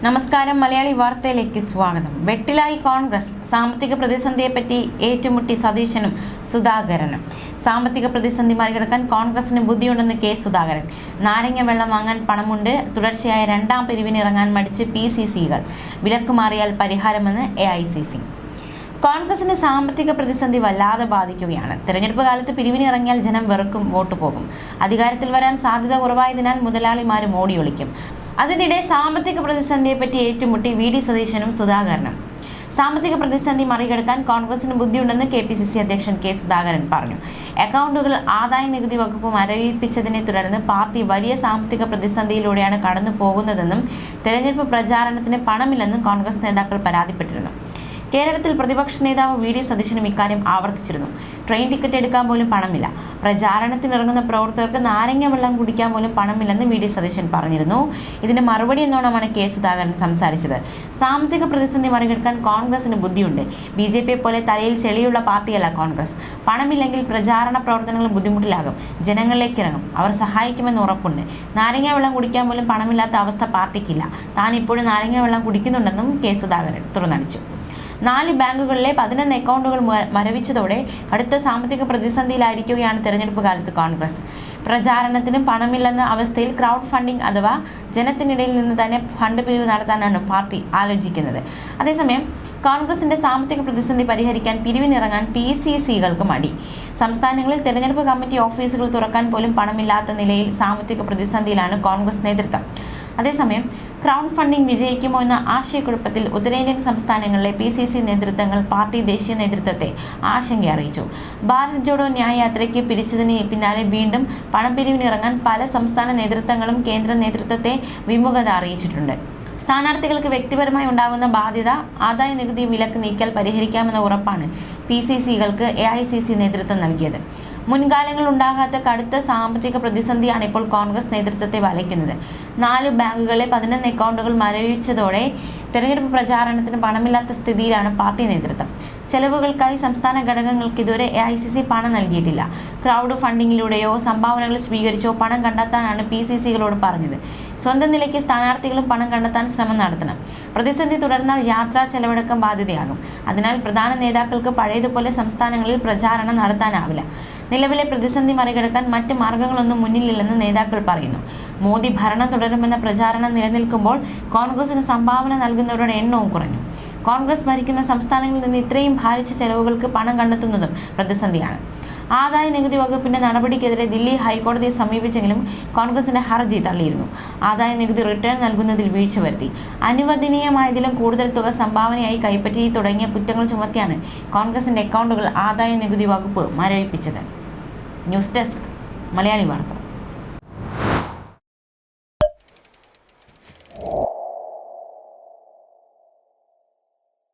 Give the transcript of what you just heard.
നമസ്കാരം. മലയാളി വാർത്തയിലേക്ക് സ്വാഗതം. വെട്ടിലായി കോൺഗ്രസ്. സാമ്പത്തിക പ്രതിസന്ധിയെപ്പറ്റി ഏറ്റുമുട്ടി സതീശനും സുധാകരനും. സാമ്പത്തിക പ്രതിസന്ധി മറികടക്കാൻ കോൺഗ്രസിന് ബുദ്ധിയുണ്ടെന്ന് കെ സുധാകരൻ. നാരങ്ങ വെള്ളം വാങ്ങാൻ പണമുണ്ട്. തുടർച്ചയായ രണ്ടാം പിരിവിനിറങ്ങാൻ മടിച്ച് PCCകൾ. വിലക്ക് മാറിയാൽ പരിഹാരമെന്ന് AICC. കോൺഗ്രസിന് സാമ്പത്തിക പ്രതിസന്ധി വല്ലാതെ ബാധിക്കുകയാണ്. തെരഞ്ഞെടുപ്പ് കാലത്ത് പിരിവിനിറങ്ങിയാൽ ജനം വെറുക്കും, വോട്ട് പോകും. അധികാരത്തിൽ വരാൻ സാധ്യത കുറവായതിനാൽ മുതലാളിമാരും ഓടിയൊളിക്കും. അതിനിടെ സാമ്പത്തിക പ്രതിസന്ധിയെപ്പറ്റി ഏറ്റുമുട്ടി VD സതീശനും സുധാകരനും. സാമ്പത്തിക പ്രതിസന്ധി മറികടക്കാൻ കോൺഗ്രസിന് ബുദ്ധിയുണ്ടെന്ന് KPCC അധ്യക്ഷൻ കെ സുധാകരൻ പറഞ്ഞു. അക്കൗണ്ടുകൾ ആദായ നികുതി വകുപ്പ് മരവിപ്പിച്ചതിനെ തുടർന്ന് പാർട്ടി വലിയ സാമ്പത്തിക പ്രതിസന്ധിയിലൂടെയാണ് കടന്നു പോകുന്നതെന്നും തെരഞ്ഞെടുപ്പ് പ്രചാരണത്തിന് പണമില്ലെന്നും കോൺഗ്രസ് നേതാക്കൾ പരാതിപ്പെട്ടിരുന്നു. കേരളത്തിൽ പ്രതിപക്ഷ നേതാവ് VD സതീശനും ഇക്കാര്യം ആവർത്തിച്ചിരുന്നു. ട്രെയിൻ ടിക്കറ്റ് എടുക്കാൻ പോലും പണമില്ല. പ്രചാരണത്തിനിറങ്ങുന്ന പ്രവർത്തകർക്ക് നാരങ്ങ വെള്ളം കുടിക്കാൻ പോലും പണമില്ലെന്ന് VD സതീശൻ പറഞ്ഞിരുന്നു. ഇതിന് മറുപടി എന്നോണമാണ് കെ സുധാകരൻ സംസാരിച്ചത്. സാമ്പത്തിക പ്രതിസന്ധി മറികടക്കാൻ കോൺഗ്രസിന് ബുദ്ധിയുണ്ട്. BJP പോലെ തലയിൽ ചെളിയുള്ള പാർട്ടിയല്ല കോൺഗ്രസ്. പണമില്ലെങ്കിൽ പ്രചാരണ പ്രവർത്തനങ്ങൾ ബുദ്ധിമുട്ടിലാകും. ജനങ്ങളിലേക്ക് ഇറങ്ങും. അവർ സഹായിക്കുമെന്ന് ഉറപ്പുണ്ട്. നാരങ്ങ വെള്ളം കുടിക്കാൻ പോലും പണമില്ലാത്ത അവസ്ഥ പാർട്ടിക്കില്ല. താൻ ഇപ്പോഴും നാരങ്ങ വെള്ളം കുടിക്കുന്നുണ്ടെന്നും കെ സുധാകരൻ തുറന്നടിച്ചു. 4 ബാങ്കുകളിലെ 11 അക്കൗണ്ടുകൾ മരവിച്ചതോടെ കടുത്ത സാമ്പത്തിക പ്രതിസന്ധിയിലായിരിക്കുകയാണ് തെരഞ്ഞെടുപ്പ് കാലത്ത് കോൺഗ്രസ്. പ്രചാരണത്തിന് പണമില്ലെന്ന അവസ്ഥയിൽ ക്രൗഡ് ഫണ്ടിംഗ് അഥവാ ജനത്തിനിടയിൽ നിന്ന് തന്നെ ഫണ്ട് പിരിവ് നടത്താനാണ് പാർട്ടി ആലോചിക്കുന്നത്. അതേസമയം കോൺഗ്രസിന്റെ സാമ്പത്തിക പ്രതിസന്ധി പരിഹരിക്കാൻ പിരിവിനിറങ്ങാൻ PCCകൾക്ക് മടി. സംസ്ഥാനങ്ങളിൽ തെരഞ്ഞെടുപ്പ് കമ്മിറ്റി ഓഫീസുകൾ തുറക്കാൻ പോലും പണമില്ലാത്ത നിലയിൽ സാമ്പത്തിക പ്രതിസന്ധിയിലാണ് കോൺഗ്രസ് നേതൃത്വം. അതേസമയം ക്രൗഡ് ഫണ്ടിംഗ് വിജയിക്കുമോ എന്ന ആശയക്കുഴപ്പത്തിൽ ഉത്തരേന്ത്യൻ സംസ്ഥാനങ്ങളിലെ PCC നേതൃത്വങ്ങൾ പാർട്ടി ദേശീയ നേതൃത്വത്തെ ആശങ്ക അറിയിച്ചു. ഭാരത് ജോഡോ ന്യായ യാത്രയ്ക്ക് പിരിച്ചതിന് പിന്നാലെ വീണ്ടും പണപ്പിരിവിനിറങ്ങാൻ പല സംസ്ഥാന നേതൃത്വങ്ങളും കേന്ദ്ര നേതൃത്വത്തെ വിമുഖത അറിയിച്ചിട്ടുണ്ട്. സ്ഥാനാർത്ഥികൾക്ക് വ്യക്തിപരമായി ഉണ്ടാകുന്ന ബാധ്യത ആദായ നികുതി വിലക്ക് നീക്കിയാൽ പരിഹരിക്കാമെന്ന ഉറപ്പാണ് PCCകൾക്ക് AICC നേതൃത്വം നൽകിയത്. മുൻകാലങ്ങളിൽ ഉണ്ടാകാത്ത കടുത്ത സാമ്പത്തിക പ്രതിസന്ധിയാണ് ഇപ്പോൾ കോൺഗ്രസ് നേതൃത്വത്തെ വലയ്ക്കുന്നത്. 4 ബാങ്കുകളിലെ 11 അക്കൗണ്ടുകൾ മരവിച്ചതോടെ തെരഞ്ഞെടുപ്പ് പ്രചാരണത്തിന് പണമില്ലാത്ത സ്ഥിതിയിലാണ് പാർട്ടി നേതൃത്വം. ചെലവുകൾക്കായി സംസ്ഥാന ഘടകങ്ങൾക്ക് ഇതുവരെ AICC പണം നൽകിയിട്ടില്ല. ക്രൗഡ് ഫണ്ടിങ്ങിലൂടെയോ സംഭാവനകൾ സ്വീകരിച്ചോ പണം കണ്ടെത്താനാണ് PCCകളോട് പറഞ്ഞത്. സ്വന്തം നിലയ്ക്ക് സ്ഥാനാർത്ഥികളും പണം കണ്ടെത്താൻ ശ്രമം നടത്തണം. പ്രതിസന്ധി തുടർന്നാൽ യാത്രാ ചെലവടക്കം ബാധ്യതയാകും. അതിനാൽ പ്രധാന നേതാക്കൾക്ക് പഴയതുപോലെ സംസ്ഥാനങ്ങളിൽ പ്രചാരണം നടത്താനാവില്ല. നിലവിലെ പ്രതിസന്ധി മറികടക്കാൻ മറ്റ് മാർഗങ്ങളൊന്നും മുന്നിലില്ലെന്ന് നേതാക്കൾ പറയുന്നു. മോദി ഭരണം തുടരുമെന്ന പ്രചാരണം നിലനിൽക്കുമ്പോൾ കോൺഗ്രസിന് സംഭാവന നൽകുന്നവരുടെ എണ്ണവും കുറഞ്ഞു. കോൺഗ്രസ് ഭരിക്കുന്ന സംസ്ഥാനങ്ങളിൽ നിന്ന് ഇത്രയും ഭാരിച്ച ചെലവുകൾക്ക് പണം കണ്ടെത്തുന്നതും പ്രതിസന്ധിയാണ്. ആദായ നികുതി വകുപ്പിന്റെ നടപടിക്കെതിരെ ദില്ലി ഹൈക്കോടതിയെ സമീപിച്ചെങ്കിലും കോൺഗ്രസിന്റെ ഹർജി തള്ളിയിരുന്നു. ആദായ നികുതി റിട്ടേൺ നൽകുന്നതിൽ വീഴ്ച വരുത്തി, അനുവദനീയമായതിലും കൂടുതൽ തുക സംഭാവനയായി കൈപ്പറ്റി തുടങ്ങിയ കുറ്റങ്ങൾ ചുമത്തിയാണ് കോൺഗ്രസിന്റെ അക്കൗണ്ടുകൾ ആദായ നികുതി വകുപ്പ് മരവിപ്പിച്ചത്. ന്യൂസ് ഡെസ്ക്, മലയാളി വാർത്ത.